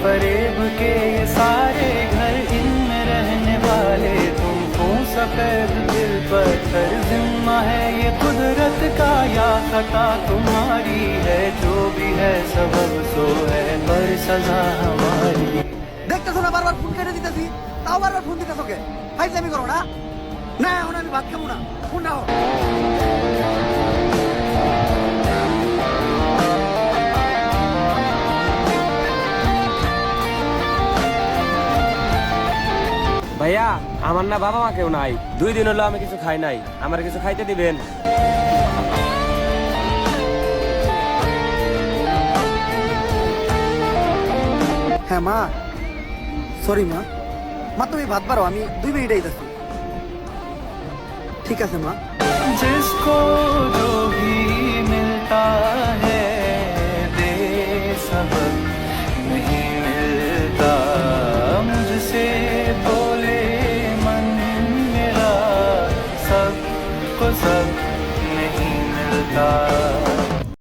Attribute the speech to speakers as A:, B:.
A: फरेब के ये सारे घर, इनमें रहने वाले तुमको सफेद दिल पत्थर, जिम्मा है ये कुदरत का या खता तुम्हारी है, जो भी है सबब सो है पर सजा हमारी।
B: দেখতেছো না বারবার ফোন কেটে দিতেছি, তাও বারবার ফোন দিতেছো কে? ফাইজলামি করো না? না এখন আমি ভাত খাবো না, ফোন দাও।
C: ভাইয়া আমার না বাবা মা কেউ নাই, 2 দিন হলো আমি কিছু খাই নাই, আমার কিছু খাইতে দিবেন?
B: হ্যাঁ মা, সরি মা। মা তুমি ভাত বাড়ো, আমি 2 মিনিট আইতাছি। ঠিক আছে মা।
A: जिसको जो भी मिलता है दे सबक नहीं मिलता, मुझसे बोले मन मेरा सबको सब नहीं मिलता।